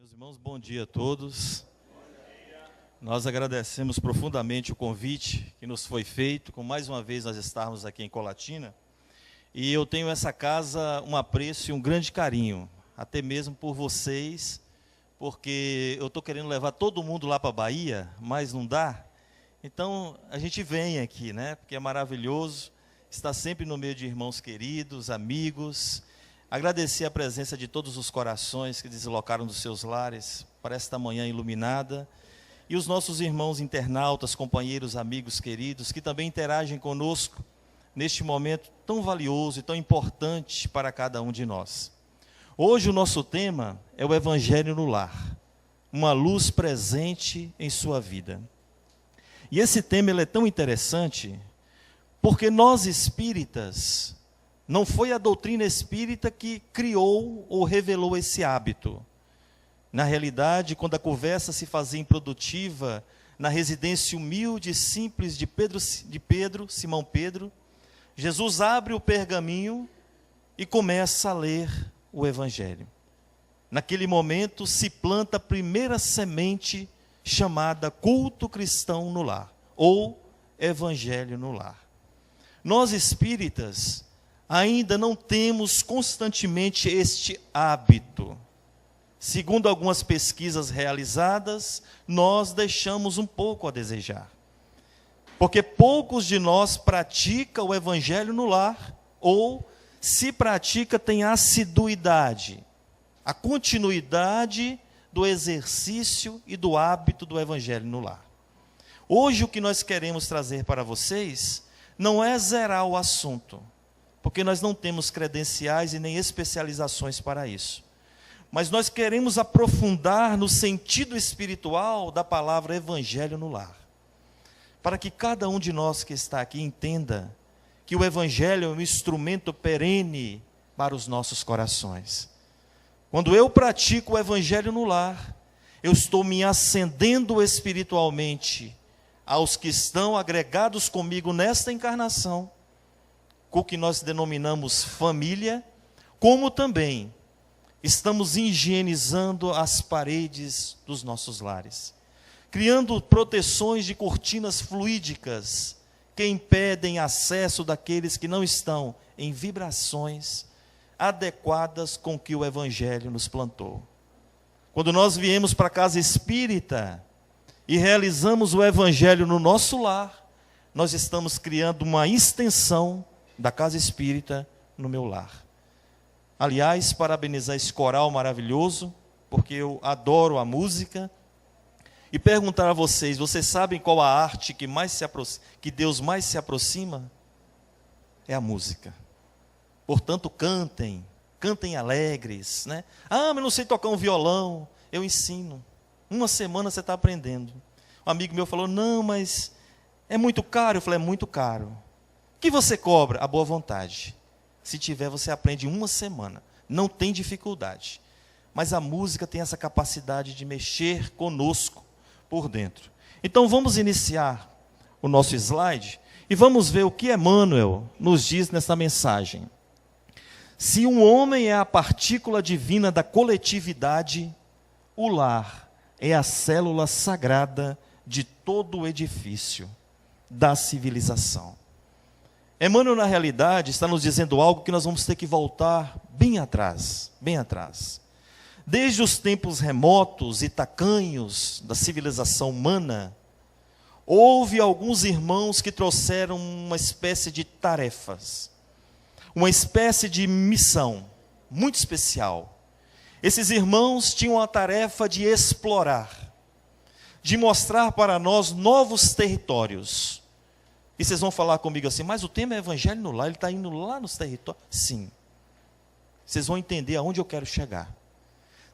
Meus irmãos, bom dia a todos. Nós agradecemos profundamente o convite que nos foi feito, com mais uma vez nós estarmos aqui em Colatina. E eu tenho essa casa um apreço e um grande carinho, até mesmo por vocês, porque eu estou querendo levar todo mundo lá para a Bahia, mas não dá. Então a gente vem aqui, né? Porque é maravilhoso estar sempre no meio de irmãos queridos, amigos. Agradecer a presença de todos os corações que deslocaram dos seus lares para esta manhã iluminada. E os nossos irmãos internautas, companheiros, amigos queridos, que também interagem conosco neste momento tão valioso e tão importante para cada um de nós. Hoje o nosso tema é o Evangelho no Lar, uma luz presente em sua vida. E esse tema ele é tão interessante porque nós espíritas, não foi a doutrina espírita que criou ou revelou esse hábito. Na realidade, quando a conversa se fazia improdutiva, na residência humilde e simples de Simão Pedro, Jesus abre o pergaminho e começa a ler o Evangelho. Naquele momento se planta a primeira semente chamada culto cristão no lar, ou Evangelho no lar. Nós espíritas ainda não temos constantemente este hábito. Segundo algumas pesquisas realizadas, nós deixamos um pouco a desejar. Porque poucos de nós praticam o Evangelho no lar, ou, se pratica, tem assiduidade, a continuidade do exercício e do hábito do Evangelho no lar. Hoje o que nós queremos trazer para vocês não é zerar o assunto, porque nós não temos credenciais e nem especializações para isso. Mas nós queremos aprofundar no sentido espiritual da palavra Evangelho no lar, para que cada um de nós que está aqui entenda que o Evangelho é um instrumento perene para os nossos corações. Quando eu pratico o Evangelho no lar, eu estou me ascendendo espiritualmente aos que estão agregados comigo nesta encarnação, o que nós denominamos família, como também estamos higienizando as paredes dos nossos lares, criando proteções de cortinas fluídicas que impedem acesso daqueles que não estão em vibrações adequadas com que o Evangelho nos plantou. Quando nós viemos para a casa espírita e realizamos o Evangelho no nosso lar, nós estamos criando uma extensão da casa espírita no meu lar. Aliás, parabenizar esse coral maravilhoso, porque eu adoro a música, e perguntar a vocês, vocês sabem qual a arte que Deus mais se aproxima? É a música. Portanto, cantem alegres, né? Ah, mas não sei tocar um violão. Eu ensino. Uma semana você está aprendendo. Um amigo meu falou, não, mas é muito caro. Eu falei, é muito caro. O que você cobra? A boa vontade. Se tiver, você aprende em uma semana. Não tem dificuldade. Mas a música tem essa capacidade de mexer conosco por dentro. Então vamos iniciar o nosso slide e vamos ver o que Emmanuel nos diz nessa mensagem. Se um homem é a partícula divina da coletividade, o lar é a célula sagrada de todo o edifício da civilização. Emmanuel, na realidade, está nos dizendo algo que nós vamos ter que voltar bem atrás, bem atrás. Desde os tempos remotos e tacanhos da civilização humana, houve alguns irmãos que trouxeram uma espécie de tarefas, uma espécie de missão muito especial. Esses irmãos tinham a tarefa de explorar, de mostrar para nós novos territórios. E vocês vão falar comigo assim, mas o tema é Evangelho no lar, ele está indo lá nos territórios? Sim. Vocês vão entender aonde eu quero chegar.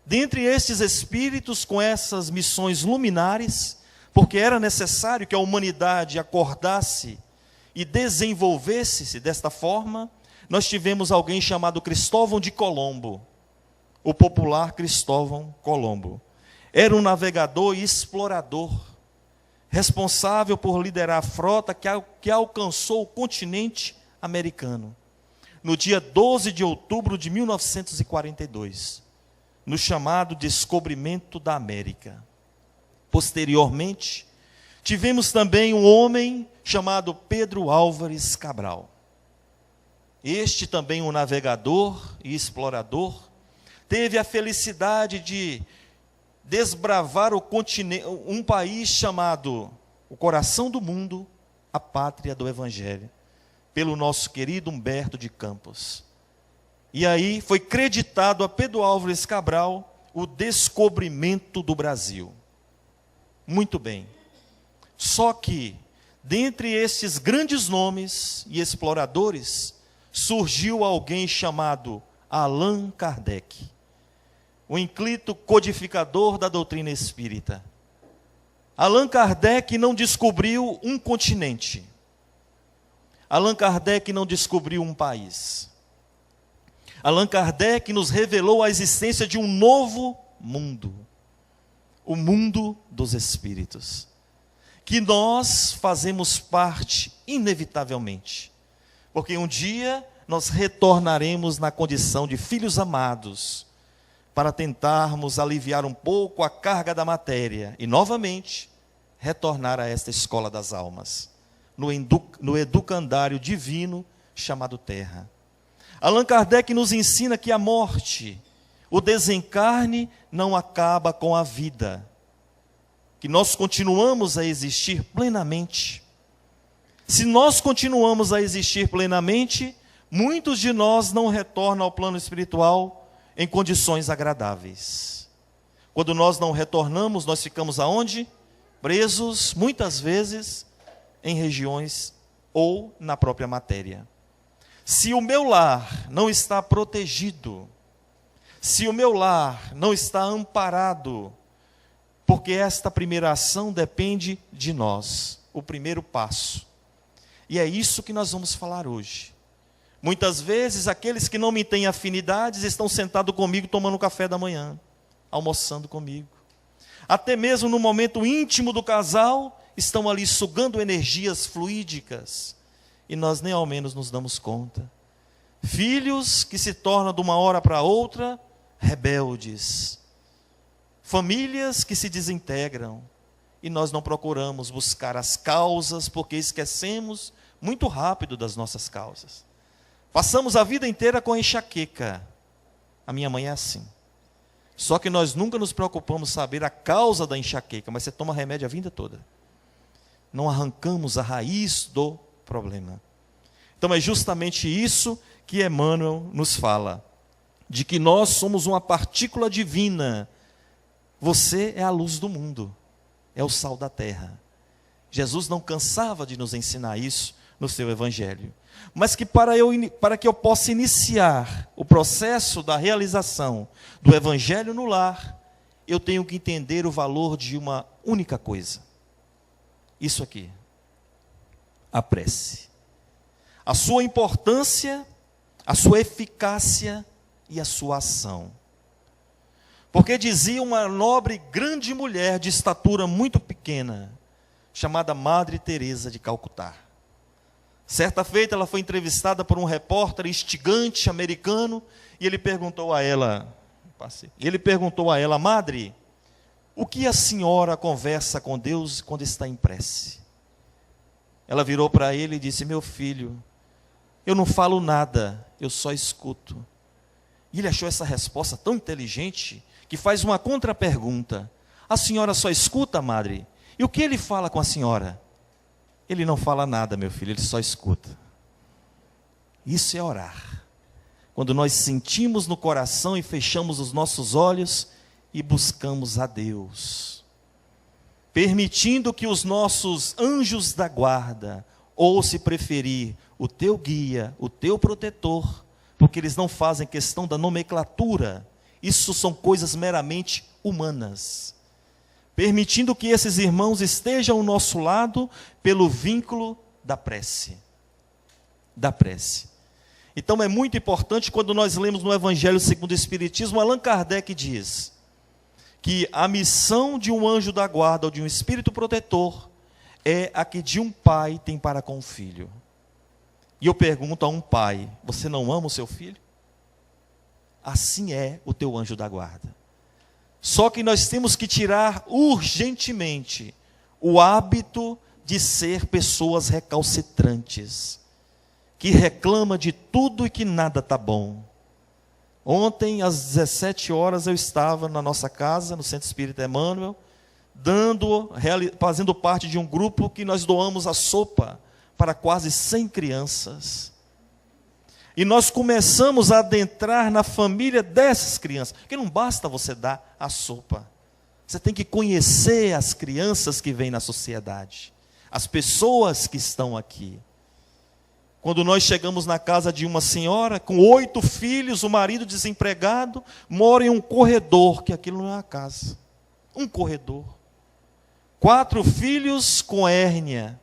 Dentre estes espíritos com essas missões luminares, porque era necessário que a humanidade acordasse e desenvolvesse-se desta forma, nós tivemos alguém chamado Cristóvão de Colombo, o popular Cristóvão Colombo. Era um navegador e explorador, responsável por liderar a frota que alcançou o continente americano, no dia 12 de outubro de 1942. no chamado descobrimento da América. Posteriormente, tivemos também um homem chamado Pedro Álvares Cabral. Este também, um navegador e explorador, teve a felicidade de desbravar um país chamado o coração do mundo, a pátria do Evangelho, pelo nosso querido Humberto de Campos. E aí foi creditado a Pedro Álvares Cabral o descobrimento do Brasil. Muito bem. Só que, dentre esses grandes nomes e exploradores, surgiu alguém chamado Allan Kardec, o inclito codificador da doutrina espírita. Allan Kardec não descobriu um continente. Allan Kardec não descobriu um país. Allan Kardec nos revelou a existência de um novo mundo, o mundo dos espíritos, que nós fazemos parte inevitavelmente, porque um dia nós retornaremos na condição de filhos amados, para tentarmos aliviar um pouco a carga da matéria e novamente retornar a esta escola das almas, no educandário divino chamado Terra. Allan Kardec nos ensina que a morte, o desencarne, não acaba com a vida, que nós continuamos a existir plenamente. Se nós continuamos a existir plenamente, muitos de nós não retornam ao plano espiritual em condições agradáveis. Quando nós não retornamos, nós ficamos aonde? Presos, muitas vezes, em regiões ou na própria matéria. Se o meu lar não está protegido, se o meu lar não está amparado, porque esta primeira ação depende de nós, o primeiro passo. E é isso que nós vamos falar hoje. Muitas vezes, aqueles que não me têm afinidades estão sentados comigo tomando café da manhã, almoçando comigo. Até mesmo no momento íntimo do casal, estão ali sugando energias fluídicas, e nós nem ao menos nos damos conta. Filhos que se tornam de uma hora para outra rebeldes. Famílias que se desintegram, e nós não procuramos buscar as causas, porque esquecemos muito rápido das nossas causas. Passamos a vida inteira com enxaqueca. A minha mãe é assim. Só que nós nunca nos preocupamos em saber a causa da enxaqueca, mas você toma remédio a vida toda. Não arrancamos a raiz do problema. Então é justamente isso que Emmanuel nos fala, de que nós somos uma partícula divina. Você é a luz do mundo, é o sal da terra. Jesus não cansava de nos ensinar isso no seu Evangelho. Mas que para que eu possa iniciar o processo da realização do Evangelho no lar, eu tenho que entender o valor de uma única coisa. Isso aqui, a prece. A sua importância, a sua eficácia e a sua ação. Porque dizia uma nobre, grande mulher de estatura muito pequena, chamada Madre Teresa de Calcutá. Certa feita ela foi entrevistada por um repórter instigante americano, e ele perguntou a ela, Madre, o que a senhora conversa com Deus quando está em prece? Ela virou para ele e disse, meu filho, eu não falo nada, eu só escuto. E ele achou essa resposta tão inteligente, que faz uma contrapergunta. A senhora só escuta, Madre? E o que ele fala com a senhora? Ele não fala nada, meu filho, ele só escuta. Isso é orar. Quando nós sentimos no coração e fechamos os nossos olhos e buscamos a Deus, permitindo que os nossos anjos da guarda, ou se preferir, o teu guia, o teu protetor, porque eles não fazem questão da nomenclatura, isso são coisas meramente humanas. Permitindo que esses irmãos estejam ao nosso lado pelo vínculo da prece. Da prece. Então é muito importante quando nós lemos no Evangelho segundo o Espiritismo, Allan Kardec diz que a missão de um anjo da guarda ou de um espírito protetor é a que de um pai tem para com o filho. E eu pergunto a um pai, você não ama o seu filho? Assim é o teu anjo da guarda. Só que nós temos que tirar urgentemente o hábito de ser pessoas recalcitrantes, que reclama de tudo e que nada está bom. Ontem, às 17 horas, eu estava na nossa casa, no Centro Espírita Emmanuel, fazendo parte de um grupo que nós doamos a sopa para quase 100 crianças. E nós começamos a adentrar na família dessas crianças, porque não basta você dar a sopa. Você tem que conhecer as crianças que vêm na sociedade, as pessoas que estão aqui. Quando nós chegamos na casa de uma senhora com 8 filhos, o marido desempregado, mora em um corredor, que aquilo não é uma casa, um corredor. 4 filhos com hérnia,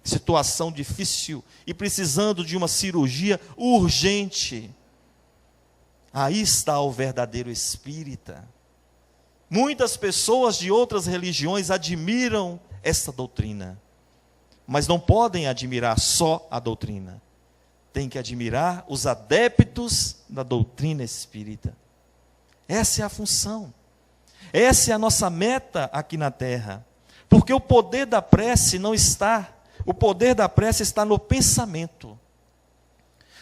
situação difícil e precisando de uma cirurgia urgente. Aí está o verdadeiro espírita. Muitas pessoas de outras religiões admiram esta doutrina, mas não podem admirar só a doutrina. Tem que admirar os adeptos da doutrina espírita. Essa é a função. Essa é a nossa meta aqui na terra. Porque o poder da prece o poder da prece está no pensamento.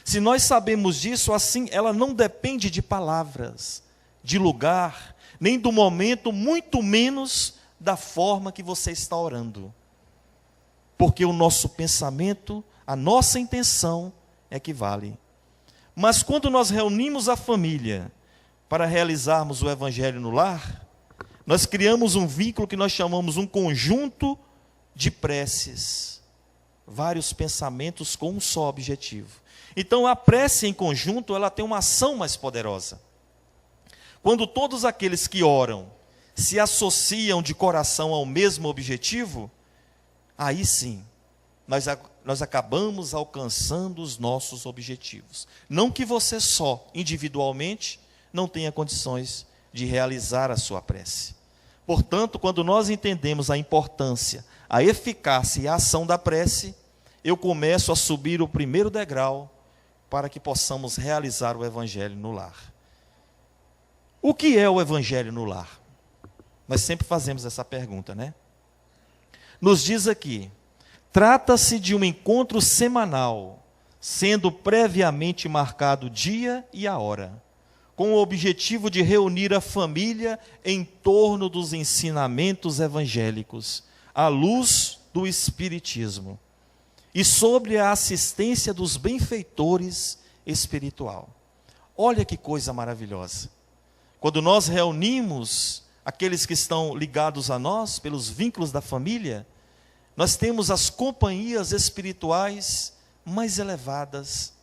Se nós sabemos disso, assim, ela não depende de palavras, de lugar, nem do momento, muito menos da forma que você está orando. Porque o nosso pensamento, a nossa intenção é que vale. Mas quando nós reunimos a família para realizarmos o Evangelho no lar, nós criamos um vínculo que nós chamamos um conjunto de preces, vários pensamentos com um só objetivo. Então a prece em conjunto, ela tem uma ação mais poderosa. Quando todos aqueles que oram se associam de coração ao mesmo objetivo, aí sim, nós acabamos alcançando os nossos objetivos. Não que você só, individualmente, não tenha condições de realizar a sua prece. Portanto, quando nós entendemos a importância, a eficácia e a ação da prece, eu começo a subir o primeiro degrau para que possamos realizar o Evangelho no lar. O que é o Evangelho no lar? Nós sempre fazemos essa pergunta, né? Nos diz aqui, trata-se de um encontro semanal, sendo previamente marcado o dia e a hora, com o objetivo de reunir a família em torno dos ensinamentos evangélicos, à luz do Espiritismo, e sobre a assistência dos benfeitores espiritual. Olha que coisa maravilhosa. Quando nós reunimos aqueles que estão ligados a nós, pelos vínculos da família, nós temos as companhias espirituais mais elevadas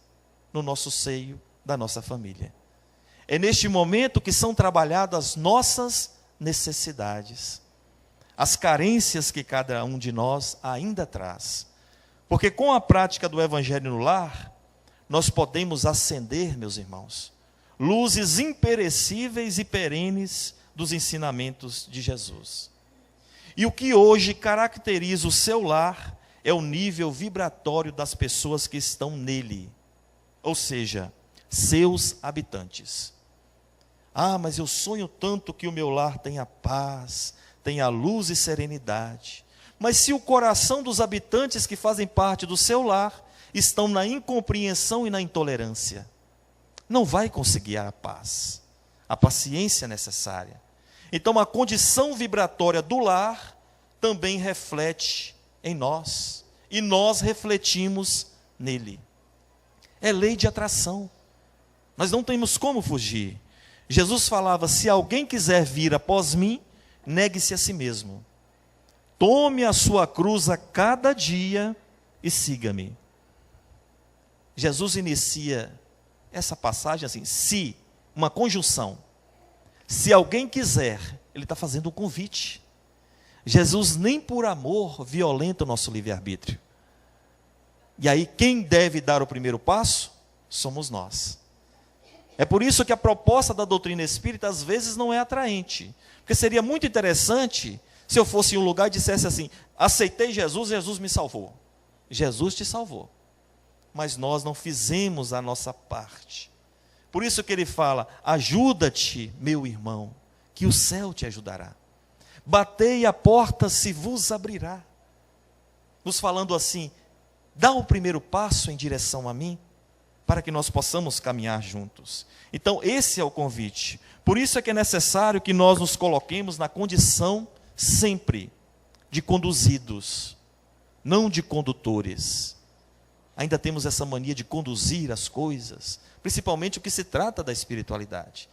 no nosso seio da nossa família. É neste momento que são trabalhadas nossas necessidades, as carências que cada um de nós ainda traz. Porque com a prática do Evangelho no lar, nós podemos acender, meus irmãos, luzes imperecíveis e perenes dos ensinamentos de Jesus. E o que hoje caracteriza o seu lar é o nível vibratório das pessoas que estão nele, ou seja, seus habitantes. Ah, mas eu sonho tanto que o meu lar tenha paz, tenha luz e serenidade. Mas se o coração dos habitantes que fazem parte do seu lar estão na incompreensão e na intolerância, não vai conseguir a paz, a paciência necessária. Então a condição vibratória do lar também reflete em nós, e nós refletimos nele. É lei de atração, nós não temos como fugir. Jesus falava, se alguém quiser vir após mim, negue-se a si mesmo. Tome a sua cruz a cada dia e siga-me. Jesus inicia essa passagem assim, se, uma conjunção. Se alguém quiser, ele está fazendo um convite. Jesus nem por amor violenta o nosso livre-arbítrio. E aí quem deve dar o primeiro passo? Somos nós. É por isso que a proposta da doutrina espírita às vezes não é atraente. Porque seria muito interessante se eu fosse em um lugar e dissesse assim, aceitei Jesus, Jesus me salvou. Jesus te salvou. Mas nós não fizemos a nossa parte. Por isso que ele fala, ajuda-te, meu irmão, que o céu te ajudará. Batei e a porta se vos abrirá. Nos falando assim, dá o primeiro passo em direção a mim, para que nós possamos caminhar juntos. Então, esse é o convite. Por isso é que é necessário que nós nos coloquemos na condição sempre de conduzidos, não de condutores. Ainda temos essa mania de conduzir as coisas, principalmente o que se trata da espiritualidade.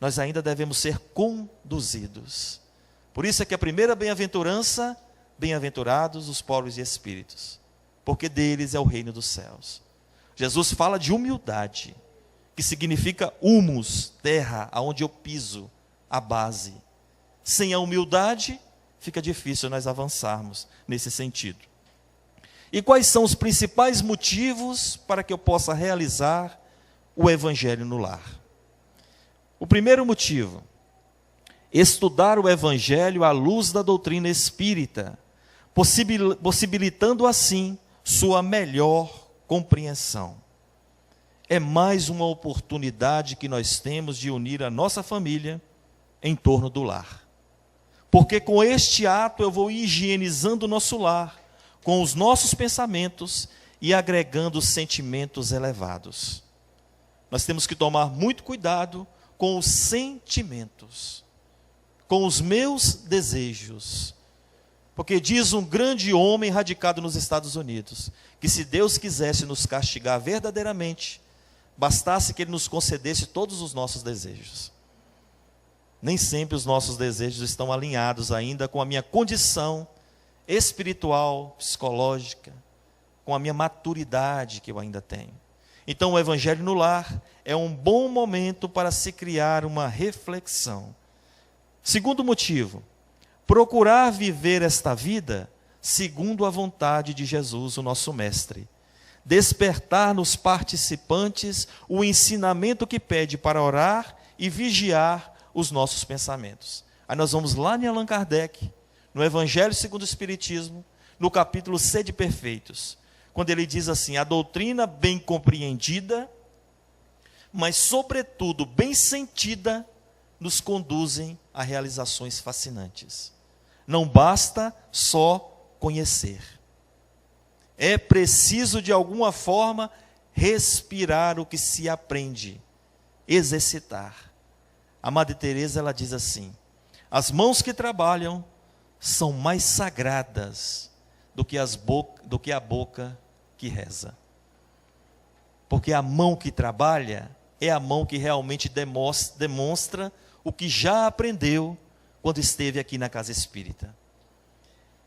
Nós ainda devemos ser conduzidos. Por isso é que a primeira bem-aventurança, bem-aventurados os pobres de espíritos, porque deles é o reino dos céus. Jesus fala de humildade, que significa humus, terra, aonde eu piso, a base. Sem a humildade, fica difícil nós avançarmos nesse sentido. E quais são os principais motivos para que eu possa realizar o evangelho no lar? O primeiro motivo, estudar o evangelho à luz da doutrina espírita, possibilitando assim sua melhor compreensão. É mais uma oportunidade que nós temos de unir a nossa família em torno do lar. Porque com este ato eu vou higienizando o nosso lar, com os nossos pensamentos e agregando sentimentos elevados. Nós temos que tomar muito cuidado com os sentimentos, com os meus desejos. Porque diz um grande homem radicado nos Estados Unidos, que se Deus quisesse nos castigar verdadeiramente, bastasse que Ele nos concedesse todos os nossos desejos. Nem sempre os nossos desejos estão alinhados ainda com a minha condição espiritual, psicológica, com a minha maturidade que eu ainda tenho. Então o Evangelho no lar é um bom momento para se criar uma reflexão. Segundo motivo, procurar viver esta vida segundo a vontade de Jesus, o nosso Mestre. Despertar nos participantes o ensinamento que pede para orar e vigiar os nossos pensamentos. Aí nós vamos lá em Allan Kardec, no Evangelho segundo o Espiritismo, no capítulo Sede Perfeitos, quando ele diz assim: a doutrina bem compreendida, mas sobretudo bem sentida, nos conduzem a realizações fascinantes. Não basta só conhecer. É preciso, de alguma forma, respirar o que se aprende, exercitar. A Madre Teresa, ela diz assim: as mãos que trabalham são mais sagradas do que a boca que reza. Porque a mão que trabalha é a mão que realmente demonstra o que já aprendeu quando esteve aqui na casa espírita.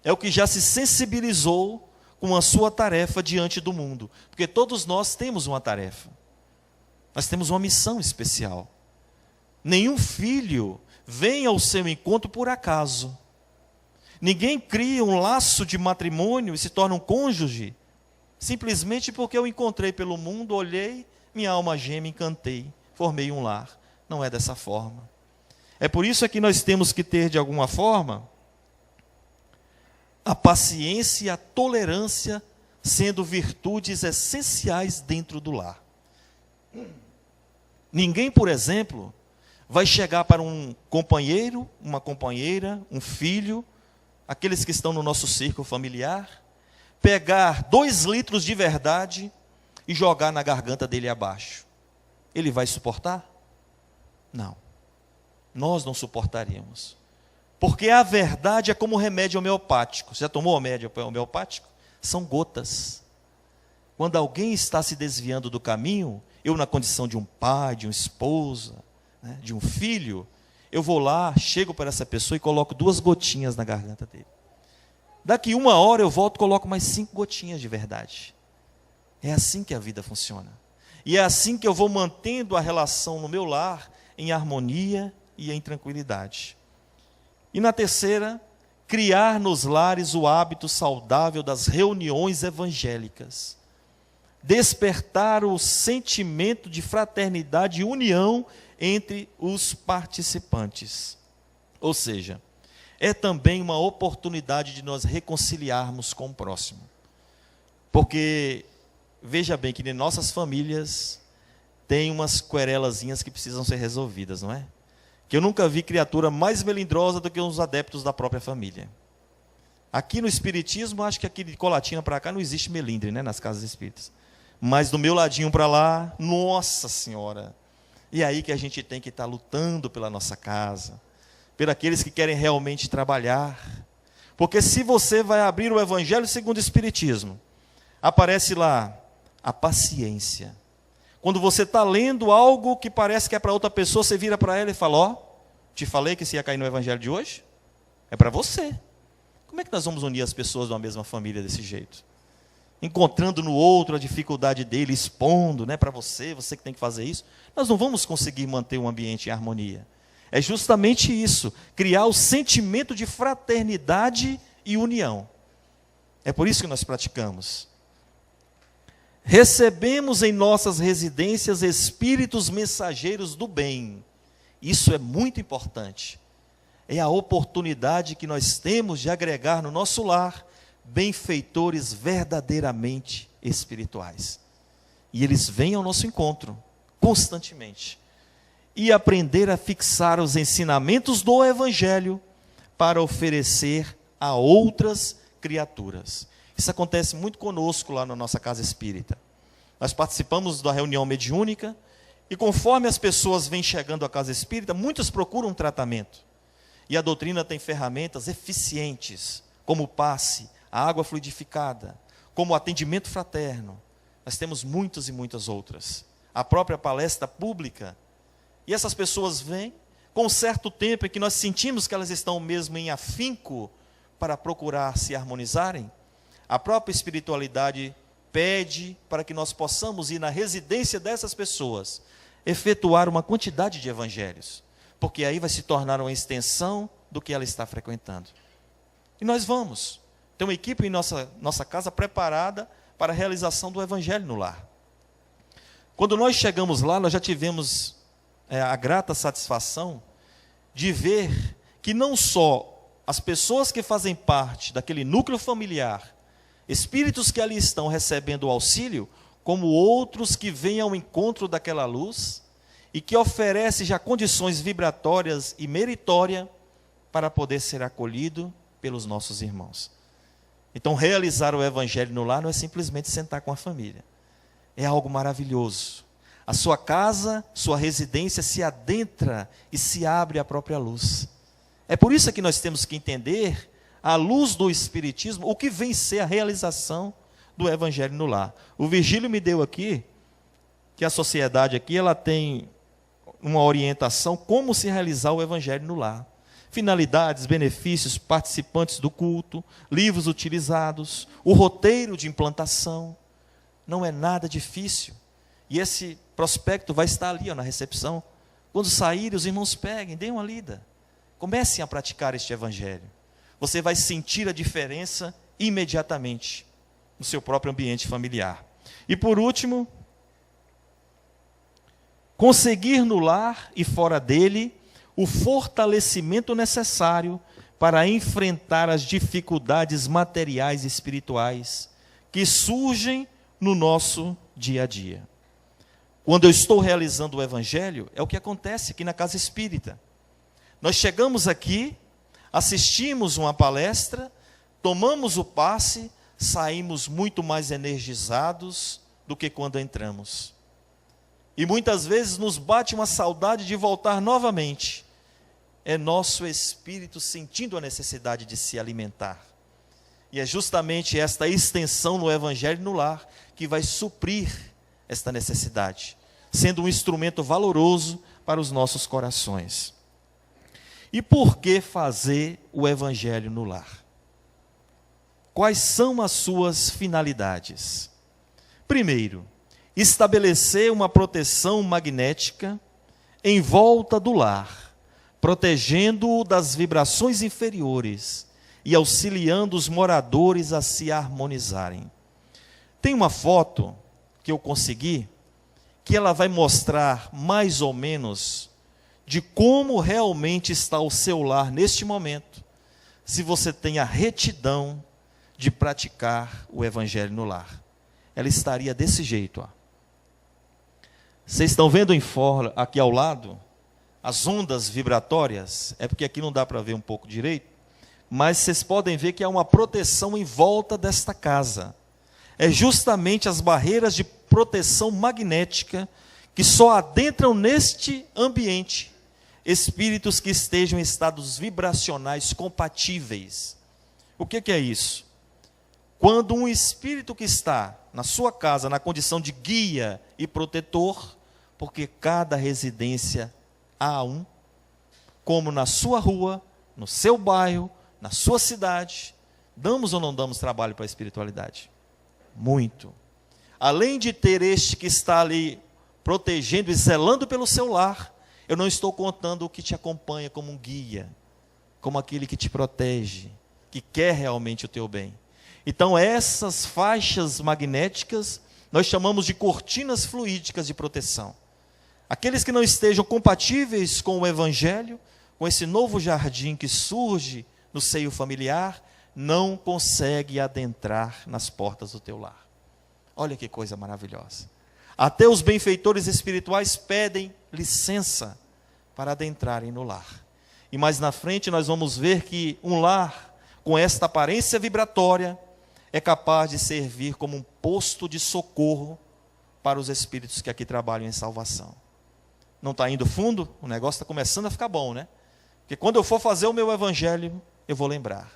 É o que já se sensibilizou com a sua tarefa diante do mundo. Porque todos nós temos uma tarefa. Nós temos uma missão especial. Nenhum filho vem ao seu encontro por acaso. Ninguém cria um laço de matrimônio e se torna um cônjuge simplesmente porque eu encontrei pelo mundo, olhei, minha alma gêmea, encantei, formei um lar. Não é dessa forma. É por isso que nós temos que ter, de alguma forma, a paciência e a tolerância sendo virtudes essenciais dentro do lar. Ninguém, por exemplo, vai chegar para um companheiro, uma companheira, um filho, aqueles que estão no nosso círculo familiar, pegar 2 litros de verdade e jogar na garganta dele abaixo. Ele vai suportar? Não. Nós não suportaríamos. Porque a verdade é como remédio homeopático. Você já tomou remédio homeopático? São gotas. Quando alguém está se desviando do caminho, eu na condição de um pai, de uma esposa, né, de um filho, eu vou lá, chego para essa pessoa e coloco 2 gotinhas na garganta dele. Daqui 1 hora eu volto e coloco mais 5 gotinhas de verdade. É assim que a vida funciona. E é assim que eu vou mantendo a relação no meu lar em harmonia e em tranquilidade. E na terceira, criar nos lares o hábito saudável das reuniões evangélicas. Despertar o sentimento de fraternidade e união entre os participantes. Ou seja, é também uma oportunidade de nós reconciliarmos com o próximo. Porque, veja bem que em nossas famílias tem umas querelazinhas que precisam ser resolvidas, não é? que eu nunca vi criatura mais melindrosa do que os adeptos da própria família. Aqui no Espiritismo, acho que aqui de Colatina para cá não existe melindre, né, nas casas espíritas. Mas do meu ladinho para lá, nossa senhora. E é aí que a gente tem que estar lutando pela nossa casa, por aqueles que querem realmente trabalhar. Porque se você vai abrir o Evangelho segundo o Espiritismo, aparece lá a paciência. Quando você está lendo algo que parece que é para outra pessoa, você vira para ela e fala, ó, te falei que você ia cair no Evangelho de hoje? É para você. Como é que nós vamos unir as pessoas de uma mesma família desse jeito? Encontrando no outro a dificuldade dele, expondo, né, para você que tem que fazer isso. Nós não vamos conseguir manter um ambiente em harmonia. É justamente isso, criar o sentimento de fraternidade e união. É por isso que nós praticamos. Recebemos em nossas residências espíritos mensageiros do bem. Isso é muito importante. É a oportunidade que nós temos de agregar no nosso lar benfeitores verdadeiramente espirituais. E eles vêm ao nosso encontro constantemente. E aprender a fixar os ensinamentos do Evangelho para oferecer a outras criaturas. Isso acontece muito conosco lá na nossa casa espírita. Nós participamos da reunião mediúnica e conforme as pessoas vêm chegando à casa espírita, muitos procuram um tratamento. E a doutrina tem ferramentas eficientes, como o passe, a água fluidificada, como o atendimento fraterno. Nós temos muitas e muitas outras. A própria palestra pública. E essas pessoas vêm, com um certo tempo em que nós sentimos que elas estão mesmo em afinco para procurar se harmonizarem, a própria espiritualidade pede para que nós possamos ir na residência dessas pessoas, efetuar uma quantidade de evangelhos, porque aí vai se tornar uma extensão do que ela está frequentando. E nós vamos. Tem uma equipe em nossa casa preparada para a realização do evangelho no lar. Quando nós chegamos lá, nós já tivemos a grata satisfação de ver que não só as pessoas que fazem parte daquele núcleo familiar, espíritos que ali estão recebendo o auxílio, como outros que vêm ao encontro daquela luz e que oferece já condições vibratórias e meritórias para poder ser acolhido pelos nossos irmãos. Então, realizar o evangelho no lar não é simplesmente sentar com a família. É algo maravilhoso. A sua casa, sua residência se adentra e se abre à própria luz. É por isso que nós temos que entender, à luz do Espiritismo, o que vem ser a realização do evangelho no lar. O Virgílio me deu aqui, que a sociedade aqui, ela tem uma orientação como se realizar o evangelho no lar. Finalidades, benefícios, participantes do culto, livros utilizados, o roteiro de implantação. Não é nada difícil. E esse prospecto vai estar ali, na recepção. Quando saírem, os irmãos peguem, deem uma lida. Comecem a praticar este evangelho. Você vai sentir a diferença imediatamente no seu próprio ambiente familiar. E por último, conseguir no lar e fora dele o fortalecimento necessário para enfrentar as dificuldades materiais e espirituais que surgem no nosso dia a dia. Quando eu estou realizando o evangelho, é o que acontece aqui na casa espírita. Nós chegamos aqui, assistimos uma palestra, tomamos o passe, saímos muito mais energizados do que quando entramos. E muitas vezes nos bate uma saudade de voltar novamente. É nosso espírito sentindo a necessidade de se alimentar. E é justamente esta extensão no evangelho no lar que vai suprir esta necessidade, sendo um instrumento valoroso para os nossos corações. E por que fazer o evangelho no lar? Quais são as suas finalidades? Primeiro, estabelecer uma proteção magnética em volta do lar, protegendo-o das vibrações inferiores e auxiliando os moradores a se harmonizarem. Tem uma foto que eu consegui, que ela vai mostrar mais ou menos de como realmente está o seu lar neste momento, se você tem a retidão de praticar o evangelho no lar. Ela estaria desse jeito, ó. Vocês estão vendo aqui ao lado as ondas vibratórias, é porque aqui não dá para ver um pouco direito, mas vocês podem ver que há uma proteção em volta desta casa. É justamente as barreiras de proteção magnética que só adentram neste ambiente espíritos que estejam em estados vibracionais compatíveis. O que é isso? Quando um espírito que está na sua casa, na condição de guia e protetor, porque cada residência há um, como na sua rua, no seu bairro, na sua cidade, damos ou não damos trabalho para a espiritualidade? Muito. Além de ter este que está ali protegendo e zelando pelo seu lar, eu não estou contando o que te acompanha como um guia, como aquele que te protege, que quer realmente o teu bem. Então essas faixas magnéticas nós chamamos de cortinas fluídicas de proteção. Aqueles que não estejam compatíveis com o Evangelho, com esse novo jardim que surge no seio familiar, não consegue adentrar nas portas do teu lar. Olha que coisa maravilhosa. Até os benfeitores espirituais pedem licença para adentrarem no lar. E mais na frente nós vamos ver que um lar com esta aparência vibratória é capaz de servir como um posto de socorro para os espíritos que aqui trabalham em salvação. Não está indo fundo? O negócio está começando a ficar bom, né? Porque quando eu for fazer o meu evangelho, eu vou lembrar.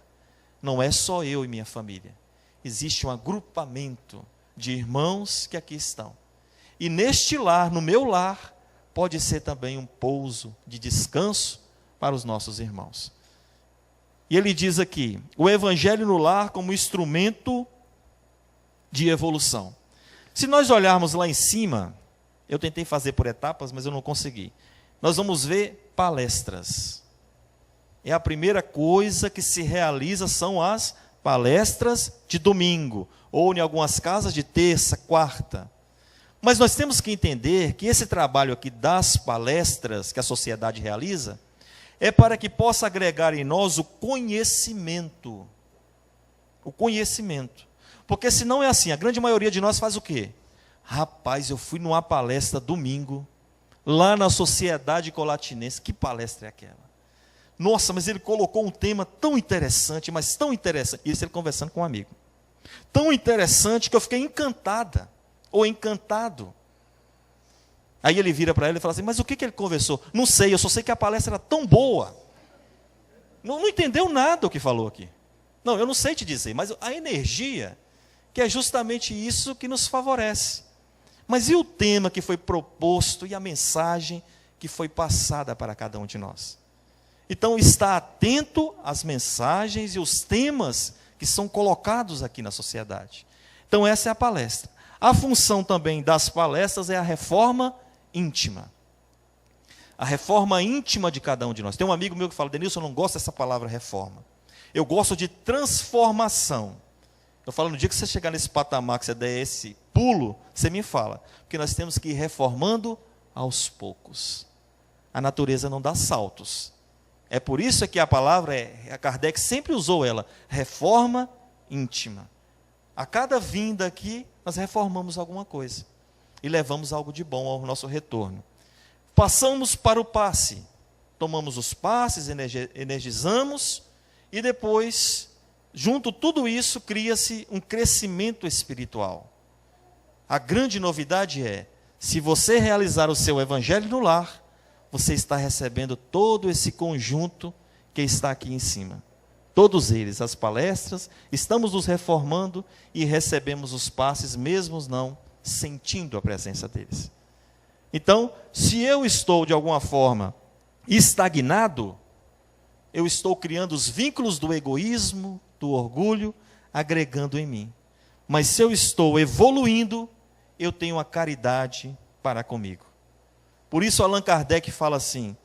Não é só eu e minha família. Existe um agrupamento de irmãos que aqui estão. E neste lar, no meu lar, pode ser também um pouso de descanso para os nossos irmãos. E ele diz aqui, o evangelho no lar como instrumento de evolução. Se nós olharmos lá em cima, eu tentei fazer por etapas, mas eu não consegui. Nós vamos ver palestras. É a primeira coisa que se realiza são as palestras de domingo, ou em algumas casas de terça, quarta. Mas nós temos que entender que esse trabalho aqui das palestras que a sociedade realiza, é para que possa agregar em nós o conhecimento. O conhecimento. Porque se não é assim, a grande maioria de nós faz o quê? Rapaz, eu fui numa palestra domingo, lá na Sociedade Colatinense. Que palestra é aquela? Nossa, mas ele colocou um tema tão interessante, mas tão interessante. Isso ele conversando com um amigo. Tão interessante que eu fiquei encantada, ou encantado. Aí ele vira para ela e fala assim, mas o que ele conversou? Não sei, eu só sei que a palestra era tão boa. Não entendeu nada o que falou aqui. Não, eu não sei te dizer, mas a energia, que é justamente isso que nos favorece. Mas e o tema que foi proposto e a mensagem que foi passada para cada um de nós? Então, está atento às mensagens e os temas que são colocados aqui na sociedade. Então, essa é a palestra. A função também das palestras é a reforma íntima. A reforma íntima de cada um de nós. Tem um amigo meu que fala, Denilson, eu não gosto dessa palavra reforma. Eu gosto de transformação. Eu falo, no dia que você chegar nesse patamar, que você der esse pulo, você me fala. Porque nós temos que ir reformando aos poucos. A natureza não dá saltos. É por isso que a palavra, a Kardec sempre usou ela, reforma íntima. A cada vinda aqui, nós reformamos alguma coisa. E levamos algo de bom ao nosso retorno. Passamos para o passe. Tomamos os passes, energizamos, e depois, junto tudo isso, cria-se um crescimento espiritual. A grande novidade é, se você realizar o seu evangelho no lar, você está recebendo todo esse conjunto que está aqui em cima. Todos eles, as palestras, estamos nos reformando e recebemos os passes, mesmo não sentindo a presença deles. Então, se eu estou de alguma forma estagnado, eu estou criando os vínculos do egoísmo, do orgulho, agregando em mim. Mas se eu estou evoluindo, eu tenho a caridade para comigo. Por isso Allan Kardec fala assim,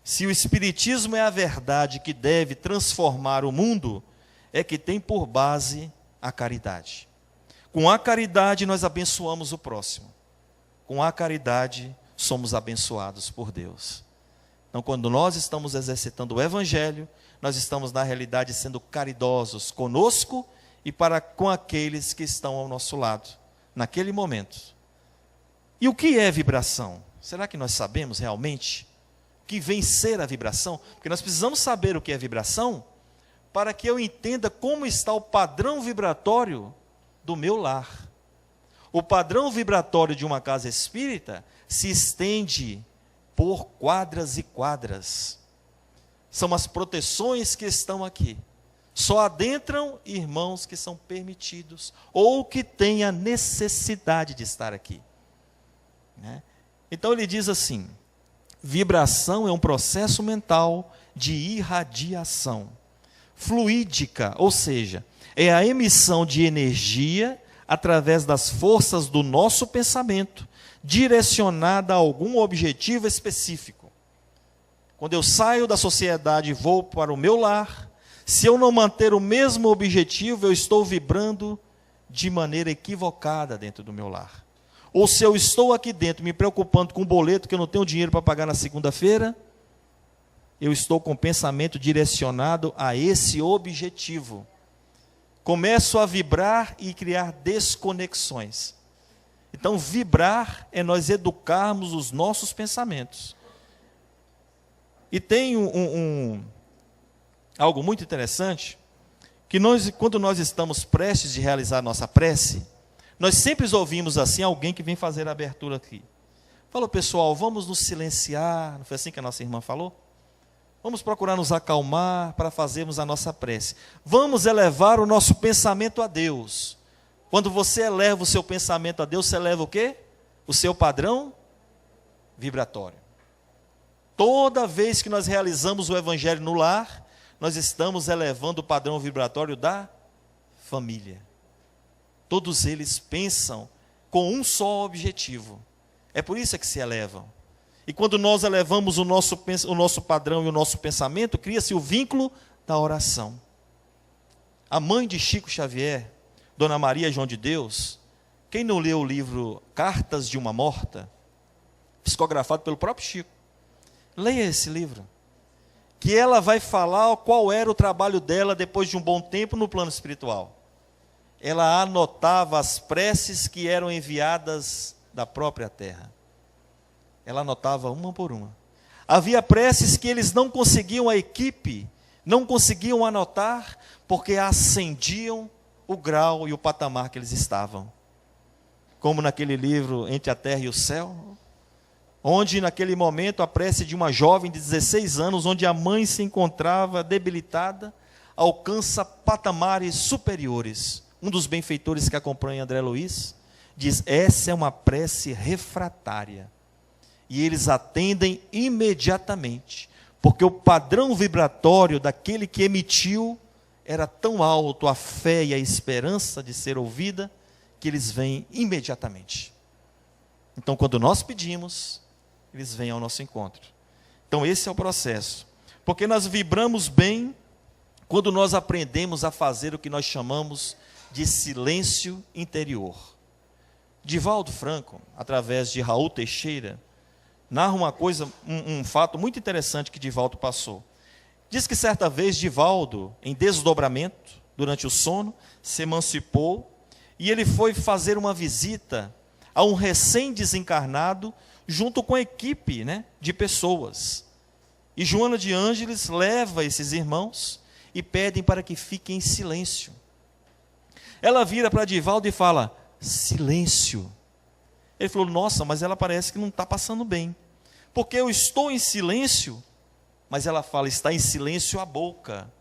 se o Espiritismo é a verdade que deve transformar o mundo, é que tem por base a caridade. Com a caridade nós abençoamos o próximo. Com a caridade somos abençoados por Deus. Então, quando nós estamos exercitando o Evangelho, nós estamos, na realidade, sendo caridosos conosco e para com aqueles que estão ao nosso lado, naquele momento. E o que é vibração? Será que nós sabemos realmente? O que vem ser a vibração, porque nós precisamos saber o que é vibração, para que eu entenda como está o padrão vibratório do meu lar. O padrão vibratório de uma casa espírita se estende por quadras e quadras. São as proteções que estão aqui. Só adentram irmãos que são permitidos, ou que têm a necessidade de estar aqui. Então ele diz assim: vibração é um processo mental de irradiação fluídica, ou seja, é a emissão de energia através das forças do nosso pensamento, direcionada a algum objetivo específico. Quando eu saio da sociedade e vou para o meu lar, se eu não manter o mesmo objetivo, eu estou vibrando de maneira equivocada dentro do meu lar. Ou se eu estou aqui dentro me preocupando com um boleto que eu não tenho dinheiro para pagar na segunda-feira, eu estou com o pensamento direcionado a esse objetivo. Começo a vibrar e criar desconexões. Então, vibrar é nós educarmos os nossos pensamentos. E tem algo muito interessante, que quando nós estamos prestes de realizar a nossa prece, nós sempre ouvimos assim alguém que vem fazer a abertura aqui. Falou: pessoal, vamos nos silenciar. Não foi assim que a nossa irmã falou? Vamos procurar nos acalmar para fazermos a nossa prece. Vamos elevar o nosso pensamento a Deus. Quando você eleva o seu pensamento a Deus, você eleva o quê? O seu padrão vibratório. Toda vez que nós realizamos o evangelho no lar, nós estamos elevando o padrão vibratório da família. Todos eles pensam com um só objetivo. É por isso que se elevam. E quando nós elevamos o nosso padrão e o nosso pensamento, cria-se o vínculo da oração. A mãe de Chico Xavier, Dona Maria João de Deus, quem não leu o livro Cartas de uma Morta, psicografado pelo próprio Chico, leia esse livro, que ela vai falar qual era o trabalho dela depois de um bom tempo no plano espiritual. Ela anotava as preces que eram enviadas da própria terra. Ela anotava uma por uma. Havia preces que eles não conseguiam, a equipe, não conseguiam anotar, porque ascendiam o grau e o patamar que eles estavam. Como naquele livro Entre a Terra e o Céu, onde naquele momento a prece de uma jovem de 16 anos, onde a mãe se encontrava debilitada, alcança patamares superiores. Um dos benfeitores que acompanha André Luiz diz: essa é uma prece refratária. E eles atendem imediatamente, porque o padrão vibratório daquele que emitiu era tão alto, a fé e a esperança de ser ouvida, que eles vêm imediatamente. Então, quando nós pedimos, eles vêm ao nosso encontro. Então, esse é o processo. Porque nós vibramos bem quando nós aprendemos a fazer o que nós chamamos de silêncio interior. Divaldo Franco, através de Raul Teixeira, narra uma coisa, um fato muito interessante que Divaldo passou. Diz que certa vez Divaldo, em desdobramento, durante o sono, se emancipou e ele foi fazer uma visita a um recém-desencarnado junto com a equipe, de pessoas. E Joana de Ângeles leva esses irmãos e pedem para que fiquem em silêncio. Ela vira para Divaldo e fala: silêncio. Ele falou: nossa, mas ela parece que não está passando bem. Porque eu estou em silêncio, mas ela fala: está em silêncio a boca.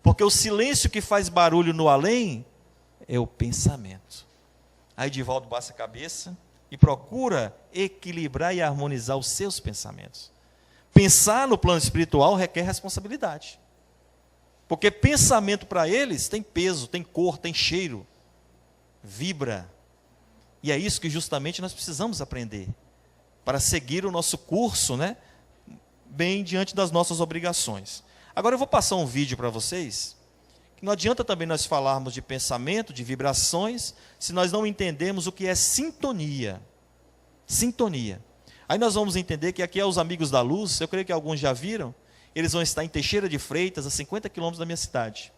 Porque o silêncio que faz barulho no além é o pensamento. Aí Divaldo baixa a cabeça e procura equilibrar e harmonizar os seus pensamentos. Pensar no plano espiritual requer responsabilidade. Porque pensamento para eles tem peso, tem cor, tem cheiro, vibra. E é isso que justamente nós precisamos aprender, para seguir o nosso curso, bem diante das nossas obrigações. Agora eu vou passar um vídeo para vocês, que não adianta também nós falarmos de pensamento, de vibrações, se nós não entendermos o que é sintonia. Sintonia. Aí nós vamos entender que aqui é os Amigos da Luz, eu creio que alguns já viram, eles vão estar em Teixeira de Freitas, a 50 quilômetros da minha cidade.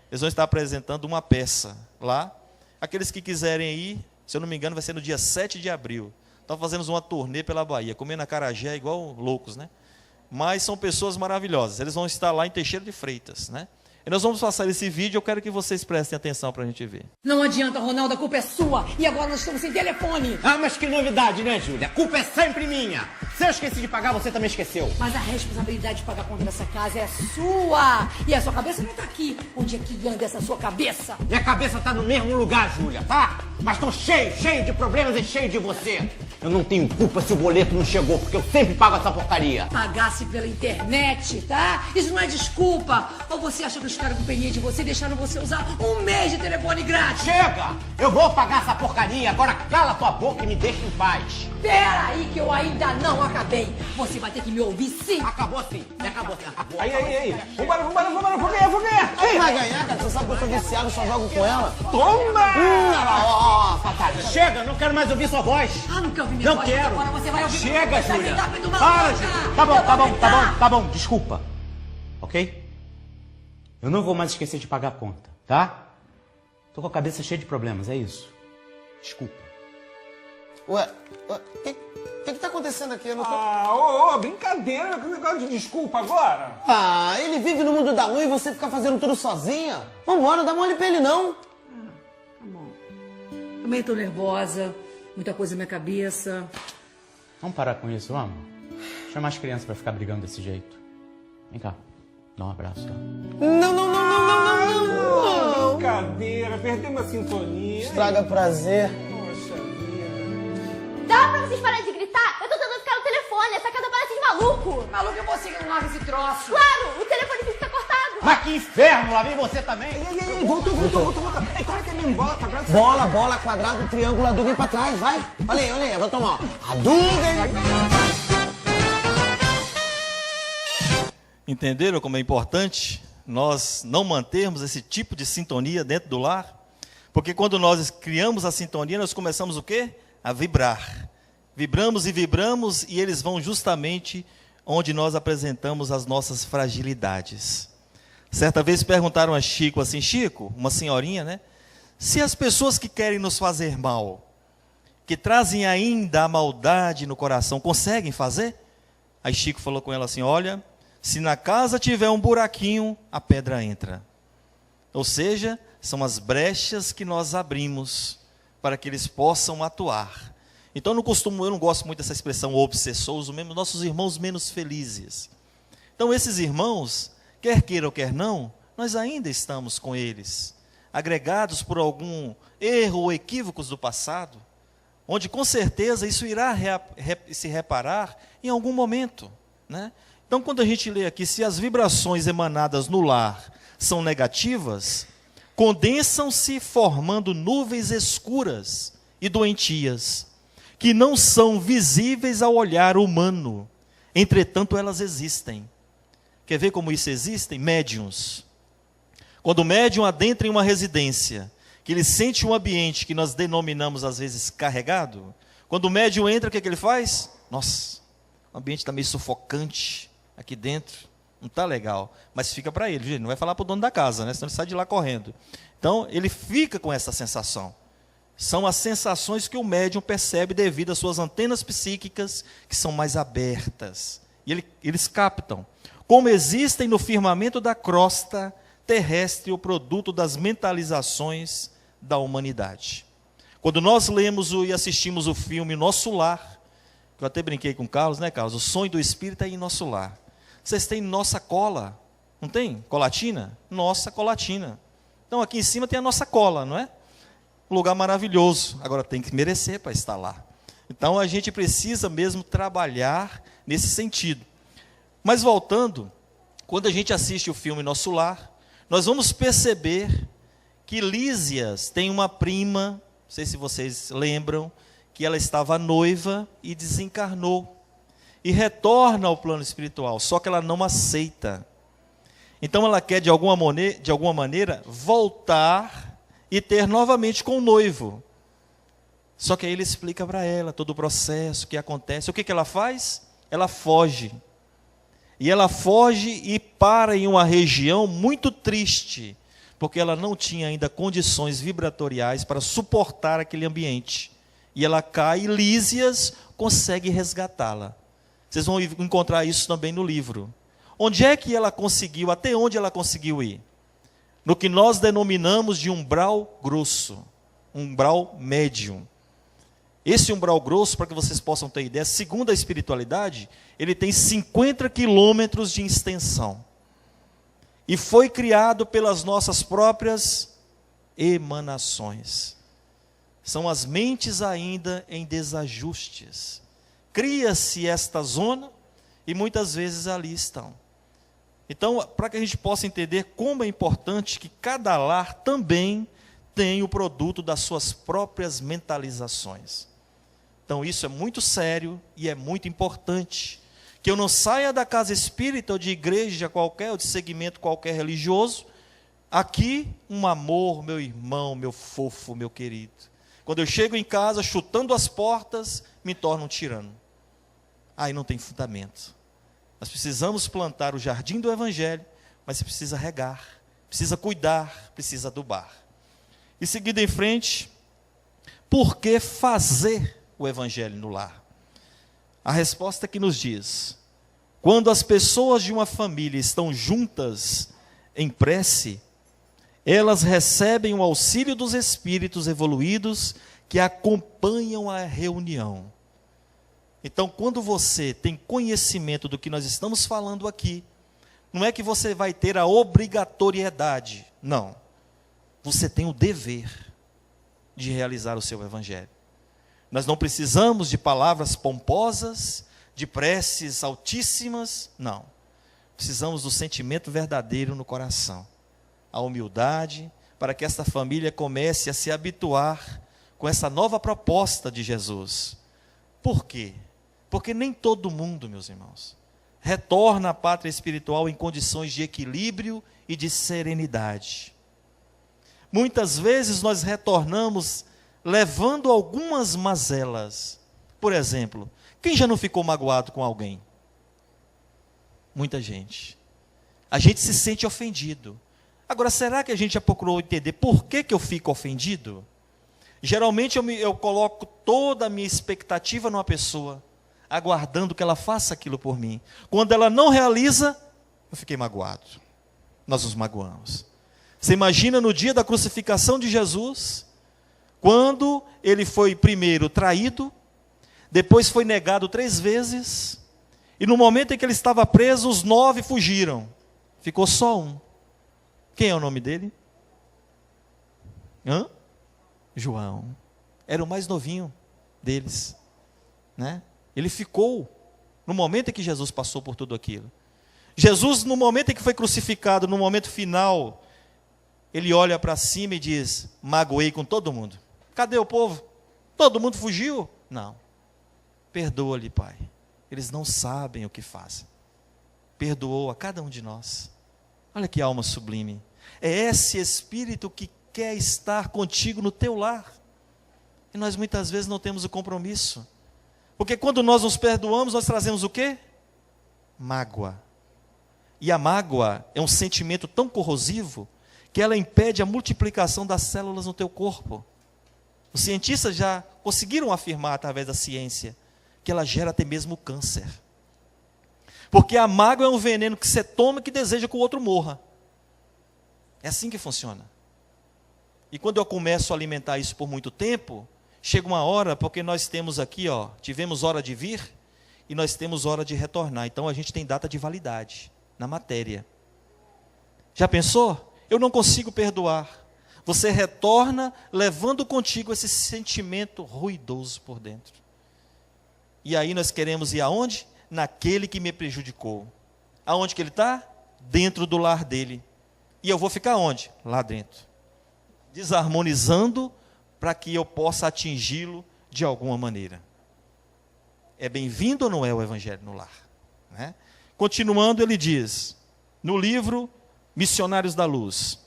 Eles vão estar apresentando uma peça lá. Aqueles que quiserem ir, se eu não me engano, vai ser no dia 7 de abril. Estão fazendo uma turnê pela Bahia, comendo acarajé igual loucos, mas são pessoas maravilhosas. Eles vão estar lá em Teixeira de Freitas, né? E nós vamos passar esse vídeo, eu quero que vocês prestem atenção para a gente ver. Não adianta, Ronaldo, a culpa é sua. E agora nós estamos sem telefone. Ah, mas que novidade, né, Júlia? A culpa é sempre minha. Se eu esqueci de pagar, você também esqueceu. Mas a responsabilidade de pagar a conta dessa casa é sua. E a sua cabeça não tá aqui. Onde é que anda essa sua cabeça? Minha cabeça tá no mesmo lugar, Júlia, tá? Mas tô cheio de problemas e cheio de você. Eu não tenho culpa se o boleto não chegou, porque eu sempre pago essa porcaria. Pagasse pela internet, tá? Isso não é desculpa. Ou você acha que os caras com peninha de você deixaram você usar um mês de telefone grátis? Chega! Eu vou pagar essa porcaria. Agora cala tua boca e me deixa em paz. Pera aí que eu ainda não acabei. Você vai ter que me ouvir sim. Acabou sim. Acabou. Aí. Vambora, fogueira. Aí vai ganhar, cara. Você sabe que eu sou viciado, só jogo com ela. Toma! Ó, Fatalha. Chega, não quero mais ouvir sua voz. Ah, não quer ouvir minha Não voz? quero. Agora você vai ouvir. Chega, Você vai Júlia. gritar feito uma Para, louca. Júlia. Tá bom. Desculpa. Ok? Eu não vou mais esquecer de pagar a conta, tá? Tô com a cabeça cheia de problemas, é isso. Desculpa. Ué, o que tá acontecendo aqui? Eu não tô... Brincadeira com esse negócio de desculpa agora. Ah, ele vive no mundo da lua e você fica fazendo tudo sozinha? Vambora, dá mole pra ele não. Tá bom. Também tô nervosa. Muita coisa na minha cabeça. Vamos parar com isso, vamos? Chama as crianças pra ficar brigando desse jeito. Vem cá, dá um abraço, tá? Não. Brincadeira, perdemos a sintonia. Estraga prazer. Poxa vida. Dá pra vocês pararem de gritar? Eu tô tentando ficar no telefone, essa casa parece de maluco. Maluco, é você que não larga esse troço. Claro, o telefone fica cortado. Mas que inferno, lá vem você também. Ei, voltou. Ei, qual é que é mesmo? Bola, quadrado. Bola, quadrado, triângulo, Hadouken pra trás, vai. Olha aí, vai tomar. Hadouken. Entenderam como é importante nós não mantermos esse tipo de sintonia dentro do lar? Porque quando nós criamos a sintonia, nós começamos o quê? A vibrar. Vibramos e eles vão justamente onde nós apresentamos as nossas fragilidades. Certa vez perguntaram a Chico assim, Chico, uma senhorinha, né? Se as pessoas que querem nos fazer mal, que trazem ainda a maldade no coração, conseguem fazer? Aí Chico falou com ela assim, olha, se na casa tiver um buraquinho, a pedra entra. Ou seja, são as brechas que nós abrimos para que eles possam atuar. Então eu não gosto muito dessa expressão obsessor, mesmo nossos irmãos menos felizes. Então esses irmãos, quer queira ou quer não, nós ainda estamos com eles, agregados por algum erro ou equívocos do passado, onde com certeza isso irá se reparar em algum momento, né? Então, quando a gente lê aqui, se as vibrações emanadas no lar são negativas, condensam-se formando nuvens escuras e doentias, que não são visíveis ao olhar humano. Entretanto, elas existem. Quer ver como isso existem? Médiuns. Quando o médium adentra em uma residência, que ele sente um ambiente que nós denominamos às vezes carregado, quando o médium entra, o que ele faz? Nossa, o ambiente está meio sufocante aqui dentro, não está legal, mas fica para ele, gente, não vai falar para o dono da casa, né? Senão ele sai de lá correndo. Então, ele fica com essa sensação. São as sensações que o médium percebe devido às suas antenas psíquicas, que são mais abertas. E eles captam. Como existem no firmamento da crosta terrestre o produto das mentalizações da humanidade. Quando nós lemos e assistimos o filme Nosso Lar, que eu até brinquei com o Carlos, né, Carlos? O sonho do espírito é em nosso lar. Vocês têm nossa cola, não tem? Colatina? Nossa colatina. Então aqui em cima tem a nossa cola, não é? Um lugar maravilhoso. Agora tem que merecer para estar lá. Então a gente precisa mesmo trabalhar nesse sentido. Mas voltando, quando a gente assiste o filme Nosso Lar, nós vamos perceber que Lísias tem uma prima, não sei se vocês lembram, que ela estava noiva e desencarnou. E retorna ao plano espiritual, só que ela não aceita. Então ela quer de alguma maneira voltar e ter novamente com o noivo. Só que aí ele explica para ela todo o processo, o que acontece. O que ela faz? Ela foge. E ela foge e para em uma região muito triste, porque ela não tinha ainda condições vibratoriais para suportar aquele ambiente. E ela cai e Lísias consegue resgatá-la. Vocês vão encontrar isso também no livro. Onde é que ela conseguiu, até onde ela conseguiu ir? No que nós denominamos de umbral grosso, umbral médium. Esse umbral grosso, para que vocês possam ter ideia, segundo a espiritualidade, ele tem 50 quilômetros de extensão. E foi criado pelas nossas próprias emanações. São as mentes ainda em desajustes. Cria-se esta zona e muitas vezes ali estão. Então, para que a gente possa entender como é importante que cada lar também tenha o produto das suas próprias mentalizações. Então, isso é muito sério e é muito importante. Que eu não saia da casa espírita ou de igreja qualquer, ou de segmento qualquer religioso, aqui um amor, meu irmão, meu fofo, meu querido. Quando eu chego em casa, chutando as portas, me torno um tirano. Aí não tem fundamento. Nós precisamos plantar o jardim do Evangelho, mas você precisa regar, precisa cuidar, precisa adubar. E seguindo em frente, por que fazer o Evangelho no lar? A resposta que nos diz: quando as pessoas de uma família estão juntas em prece, elas recebem o auxílio dos espíritos evoluídos que acompanham a reunião. Então, quando você tem conhecimento do que nós estamos falando aqui, não é que você vai ter a obrigatoriedade, não. Você tem o dever de realizar o seu Evangelho. Nós não precisamos de palavras pomposas, de preces altíssimas, não. Precisamos do sentimento verdadeiro no coração. A humildade, para que esta família comece a se habituar com essa nova proposta de Jesus. Por quê? Porque nem todo mundo, meus irmãos, retorna à pátria espiritual em condições de equilíbrio e de serenidade. Muitas vezes nós retornamos levando algumas mazelas. Por exemplo, quem já não ficou magoado com alguém? Muita gente. A gente se sente ofendido. Agora, será que a gente já procurou entender por que eu fico ofendido? Geralmente eu coloco toda a minha expectativa numa pessoa, aguardando que ela faça aquilo por mim. Quando ela não realiza, eu fiquei magoado. Nós nos magoamos. Você imagina no dia da crucificação de Jesus, quando ele foi primeiro traído, depois foi negado 3 vezes, e no momento em que ele estava preso, os 9 fugiram. Ficou só um. Quem é o nome dele? João. Era o mais novinho deles, né? Ele ficou no momento em que Jesus passou por tudo aquilo. Jesus, no momento em que foi crucificado, no momento final, ele olha para cima e diz: magoei com todo mundo. Cadê o povo? Todo mundo fugiu? Não. Perdoa-lhe, Pai. Eles não sabem o que fazem. Perdoou a cada um de nós. Olha que alma sublime. É esse Espírito que quer estar contigo no teu lar. E nós muitas vezes não temos o compromisso. Porque quando nós nos perdoamos, nós trazemos o quê? Mágoa. E a mágoa é um sentimento tão corrosivo que ela impede a multiplicação das células no teu corpo. Os cientistas já conseguiram afirmar através da ciência que ela gera até mesmo câncer. Porque a mágoa é um veneno que você toma e que deseja que o outro morra. É assim que funciona. E quando eu começo a alimentar isso por muito tempo, chega uma hora, porque nós temos aqui, tivemos hora de vir e nós temos hora de retornar. Então a gente tem data de validade na matéria. Já pensou? Eu não consigo perdoar. Você retorna levando contigo esse sentimento ruidoso por dentro. E aí nós queremos ir aonde? Naquele que me prejudicou. Aonde que ele está? Dentro do lar dele. E eu vou ficar onde? Lá dentro. Desarmonizando para que eu possa atingi-lo de alguma maneira. É bem-vindo ou não é o Evangelho no lar? Né? Continuando, ele diz, no livro Missionários da Luz,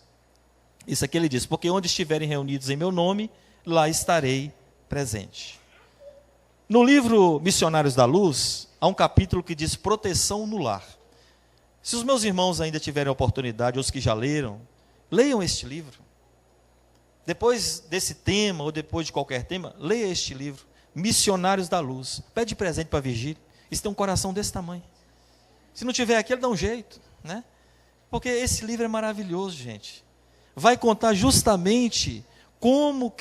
isso aqui ele diz: porque onde estiverem reunidos em meu nome, lá estarei presente. No livro Missionários da Luz, há um capítulo que diz proteção no lar. Se os meus irmãos ainda tiverem a oportunidade, ou os que já leram, leiam este livro. Depois desse tema, ou depois de qualquer tema, leia este livro, Missionários da Luz. Pede presente para a Virgília, Isso tem um coração desse tamanho. Se não tiver aqui, ele dá um jeito, né? Porque esse livro é maravilhoso, gente. Vai contar justamente como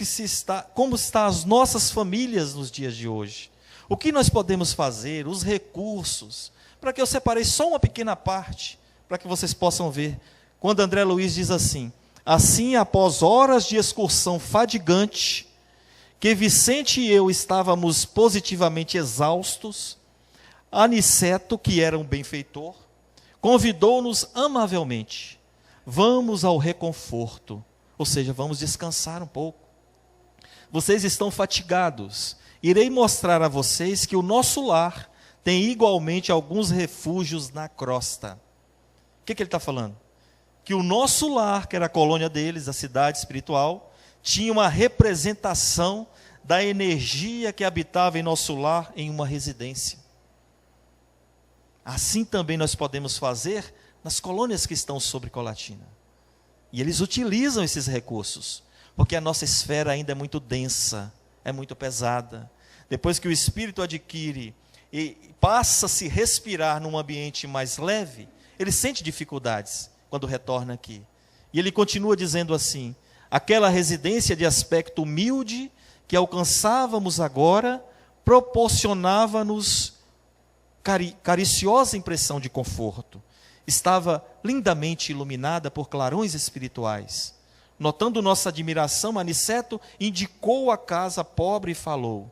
estão as nossas famílias nos dias de hoje. O que nós podemos fazer, os recursos, para que eu separei só uma pequena parte, para que vocês possam ver. Quando André Luiz diz assim: assim, após horas de excursão fadigante, que Vicente e eu estávamos positivamente exaustos, Aniceto, que era um benfeitor, convidou-nos amavelmente: vamos ao reconforto, ou seja, vamos descansar um pouco. Vocês estão fatigados. Irei mostrar a vocês que o nosso lar tem igualmente alguns refúgios na crosta. O que ele está falando? Que o nosso lar, que era a colônia deles, a cidade espiritual, tinha uma representação da energia que habitava em nosso lar em uma residência. Assim também nós podemos fazer nas colônias que estão sobre Colatina. E eles utilizam esses recursos, porque a nossa esfera ainda é muito densa, é muito pesada. Depois que o espírito adquire e passa a se respirar num ambiente mais leve, ele sente dificuldades quando retorna aqui. E ele continua dizendo assim: aquela residência de aspecto humilde que alcançávamos agora proporcionava-nos cariciosa impressão de conforto. Estava lindamente iluminada por clarões espirituais. Notando nossa admiração, Aniceto indicou a casa pobre e falou: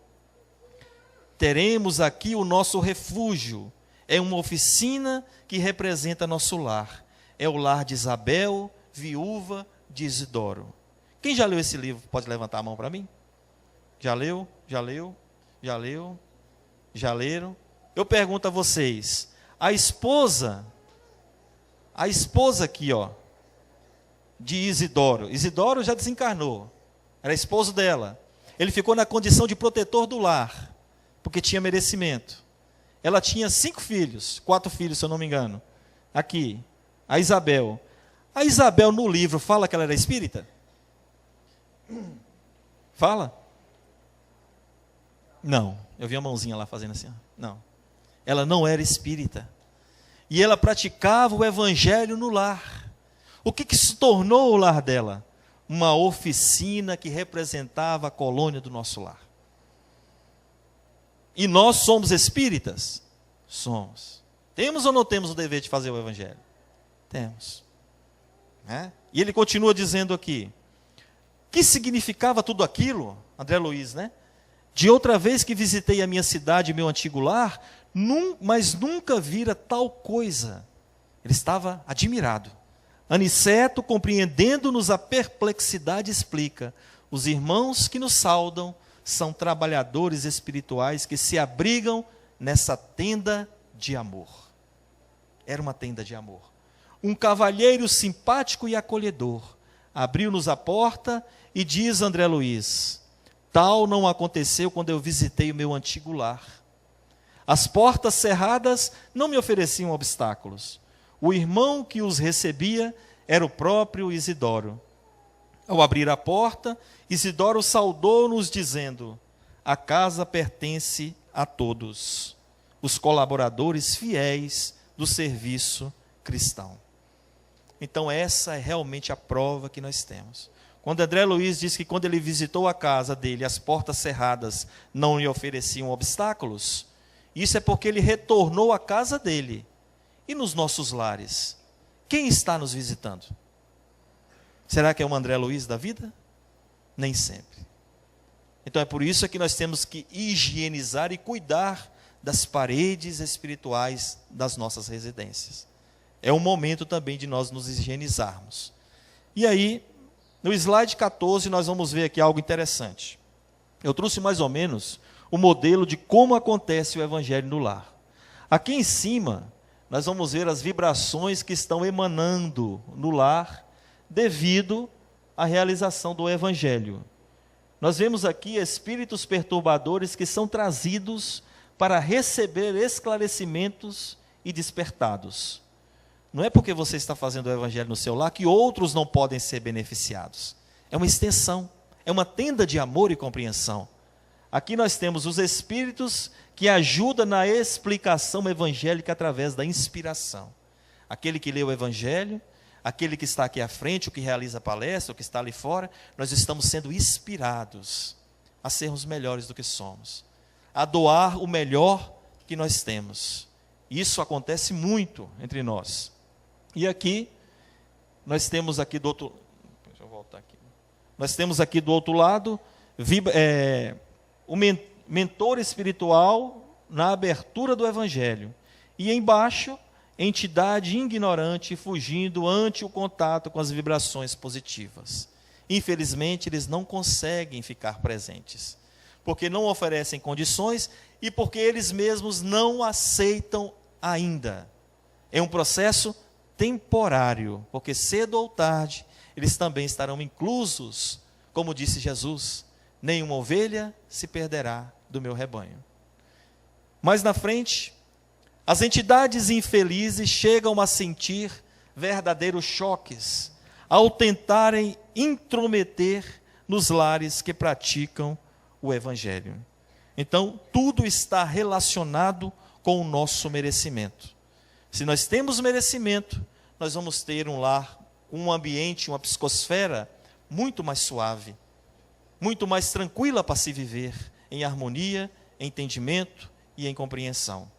teremos aqui o nosso refúgio. É uma oficina que representa nosso lar. É o lar de Isabel, viúva de Isidoro. Quem já leu esse livro? Pode levantar a mão para mim? Já leu? Já leu? Já leu? Já leram? Eu pergunto a vocês, a esposa aqui, ó, de Isidoro. Isidoro já desencarnou, era esposo dela. Ele ficou na condição de protetor do lar, porque tinha merecimento. Ela tinha 5 filhos, 4 filhos, se eu não me engano. Aqui, a Isabel. A Isabel no livro fala que ela era espírita? Fala? Não, eu vi a mãozinha lá fazendo assim. Não, ela não era espírita. E ela praticava o evangelho no lar. O que se tornou o lar dela? Uma oficina que representava a colônia do nosso lar. E nós somos espíritas? Somos. Temos ou não temos o dever de fazer o evangelho? Temos. E ele continua dizendo aqui: que significava tudo aquilo, André Luiz, né? De outra vez que visitei a minha cidade, meu antigo lar, mas nunca vira tal coisa. Ele estava admirado. Aniceto, compreendendo-nos a perplexidade, explica: os irmãos que nos saudam são trabalhadores espirituais que se abrigam nessa tenda de amor. Era uma tenda de amor. Um cavalheiro simpático e acolhedor abriu-nos a porta e diz André Luiz: tal não aconteceu quando eu visitei o meu antigo lar. As portas cerradas não me ofereciam obstáculos. O irmão que os recebia era o próprio Isidoro. Ao abrir a porta, Isidoro saudou-nos dizendo: a casa pertence a todos, os colaboradores fiéis do serviço cristão. Então essa é realmente a prova que nós temos. Quando André Luiz diz que quando ele visitou a casa dele, as portas cerradas não lhe ofereciam obstáculos, isso é porque ele retornou à casa dele. E nos nossos lares, quem está nos visitando? Será que é o André Luiz da vida? Nem sempre. Então é por isso que nós temos que higienizar e cuidar das paredes espirituais das nossas residências. É um momento também de nós nos higienizarmos. E aí, no slide 14, nós vamos ver aqui algo interessante. Eu trouxe mais ou menos o modelo de como acontece o evangelho no lar. Aqui em cima, nós vamos ver as vibrações que estão emanando no lar devido à realização do evangelho. Nós vemos aqui espíritos perturbadores que são trazidos para receber esclarecimentos e despertados. Não é porque você está fazendo o evangelho no seu lar que outros não podem ser beneficiados. É uma extensão, é uma tenda de amor e compreensão. Aqui nós temos os espíritos que ajudam na explicação evangélica através da inspiração. Aquele que lê o evangelho, aquele que está aqui à frente, o que realiza a palestra, o que está ali fora, nós estamos sendo inspirados a sermos melhores do que somos, a doar o melhor que nós temos. Isso acontece muito entre nós. E aqui, nós temos aqui do outro... Deixa eu voltar aqui. Nós temos aqui do outro lado, o mentor espiritual na abertura do evangelho. E embaixo, entidade ignorante fugindo ante o contato com as vibrações positivas. Infelizmente, eles não conseguem ficar presentes, porque não oferecem condições e porque eles mesmos não aceitam ainda. É um processo temporário, porque cedo ou tarde eles também estarão inclusos, como disse Jesus: nenhuma ovelha se perderá do meu rebanho. Mais na frente, as entidades infelizes chegam a sentir verdadeiros choques ao tentarem intrometer nos lares que praticam o evangelho. Então, tudo está relacionado com o nosso merecimento. Se nós temos merecimento, nós vamos ter um lar, um ambiente, uma psicosfera muito mais suave, muito mais tranquila para se viver, em harmonia, em entendimento e em compreensão.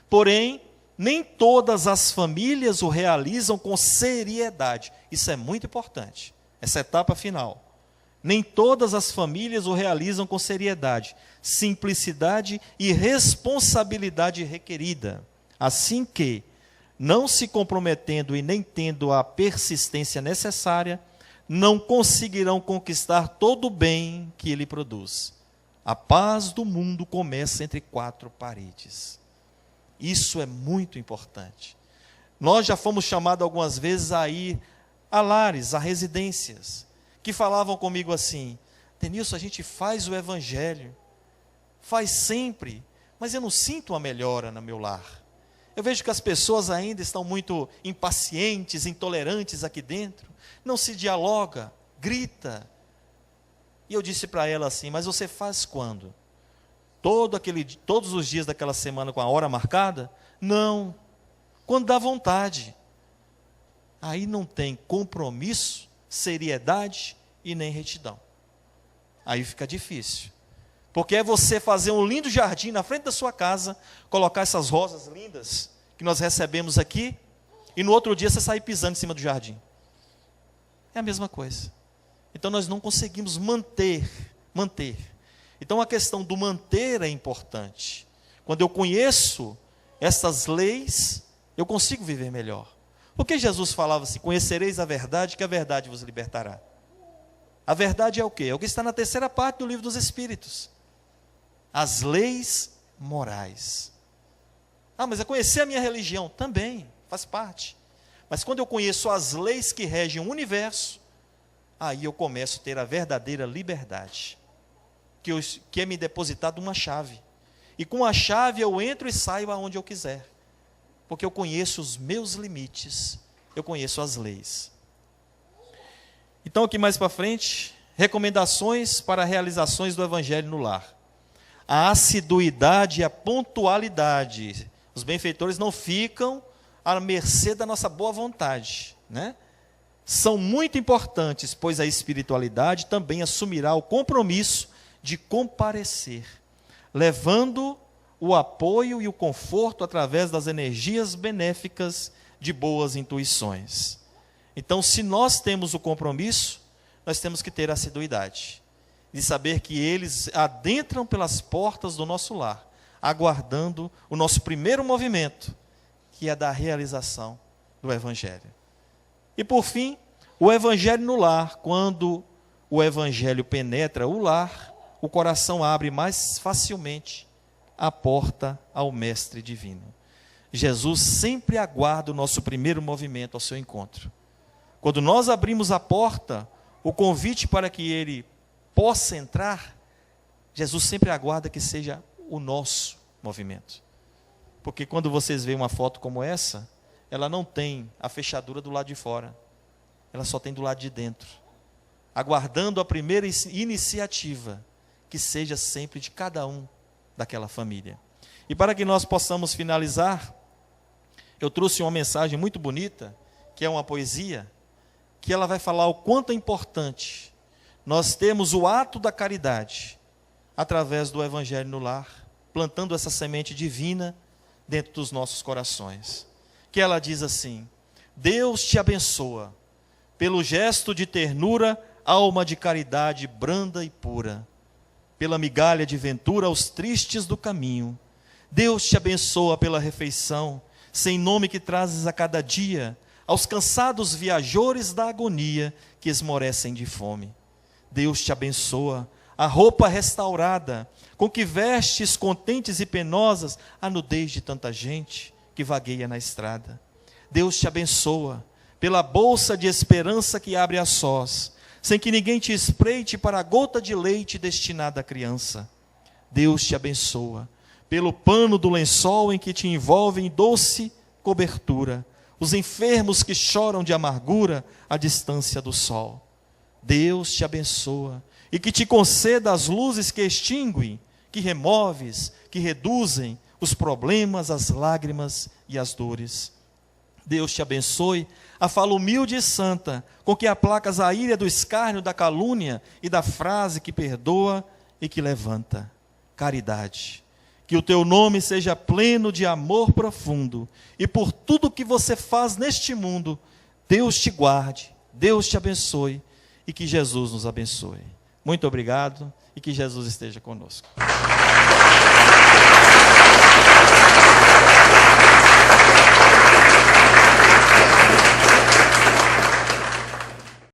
Porém, nem todas as famílias o realizam com seriedade. Isso é muito importante, essa etapa final. Nem todas as famílias o realizam com seriedade, simplicidade e responsabilidade requerida. Assim que, não se comprometendo e nem tendo a persistência necessária, não conseguirão conquistar todo o bem que ele produz. A paz do mundo começa entre quatro paredes. Isso é muito importante. Nós já fomos chamados algumas vezes a ir a lares, a residências, que falavam comigo assim: Denilson, a gente faz o evangelho, faz sempre, mas eu não sinto uma melhora no meu lar. Eu vejo que as pessoas ainda estão muito impacientes, intolerantes aqui dentro, não se dialoga, grita. E eu disse para ela assim: mas você faz quando? Todos os dias daquela semana com a hora marcada? Não, quando dá vontade. Aí não tem compromisso, seriedade e nem retidão. Aí fica difícil. Porque é você fazer um lindo jardim na frente da sua casa, colocar essas rosas lindas que nós recebemos aqui, e no outro dia você sair pisando em cima do jardim. É a mesma coisa. Então nós não conseguimos manter. Então a questão do manter é importante. Quando eu conheço essas leis, eu consigo viver melhor. Porque Jesus falava assim: conhecereis a verdade, que a verdade vos libertará. A verdade é o quê? É o que está na terceira parte do livro dos Espíritos. As leis morais. Ah, mas é conhecer a minha religião. Também, faz parte. Mas quando eu conheço as leis que regem o universo, aí eu começo a ter a verdadeira liberdade, que é me depositado uma chave. E com a chave eu entro e saio aonde eu quiser. Porque eu conheço os meus limites, eu conheço as leis. Então aqui mais para frente, recomendações para realizações do evangelho no lar. A assiduidade e a pontualidade. Os benfeitores não ficam à mercê da nossa boa vontade, né? São muito importantes, pois a espiritualidade também assumirá o compromisso de comparecer, levando o apoio e o conforto através das energias benéficas de boas intuições. Então, se nós temos o compromisso, nós temos que ter a assiduidade, de saber que eles adentram pelas portas do nosso lar, aguardando o nosso primeiro movimento, que é da realização do evangelho. E por fim, o evangelho no lar. Quando o evangelho penetra o lar, o coração abre mais facilmente a porta ao mestre divino. Jesus sempre aguarda o nosso primeiro movimento ao seu encontro. Quando nós abrimos a porta, o convite para que ele possa entrar, Jesus sempre aguarda que seja o nosso movimento. Porque quando vocês veem uma foto como essa, ela não tem a fechadura do lado de fora, ela só tem do lado de dentro, aguardando a primeira iniciativa, que seja sempre de cada um daquela família. E para que nós possamos finalizar, eu trouxe uma mensagem muito bonita, que é uma poesia, que ela vai falar o quanto é importante nós termos o ato da caridade através do Evangelho no lar, plantando essa semente divina dentro dos nossos corações. Que ela diz assim: Deus te abençoa, pelo gesto de ternura, alma de caridade branda e pura, pela migalha de ventura aos tristes do caminho. Deus te abençoa pela refeição, sem nome que trazes a cada dia, aos cansados viajores da agonia, que esmorecem de fome. Deus te abençoa a roupa restaurada, com que vestes contentes e penosas a nudez de tanta gente que vagueia na estrada. Deus te abençoa pela bolsa de esperança que abre a sós, sem que ninguém te espreite para a gota de leite destinada à criança. Deus te abençoa pelo pano do lençol em que te envolve em doce cobertura os enfermos que choram de amargura à distância do sol. Deus te abençoa e que te conceda as luzes que extinguem, que removes, que reduzem os problemas, as lágrimas e as dores. Deus te abençoe a fala humilde e santa, com que aplacas a ira do escárnio, da calúnia e da frase que perdoa e que levanta. Caridade. Que o teu nome seja pleno de amor profundo, e por tudo que você faz neste mundo, Deus te guarde, Deus te abençoe, e que Jesus nos abençoe. Muito obrigado, e que Jesus esteja conosco.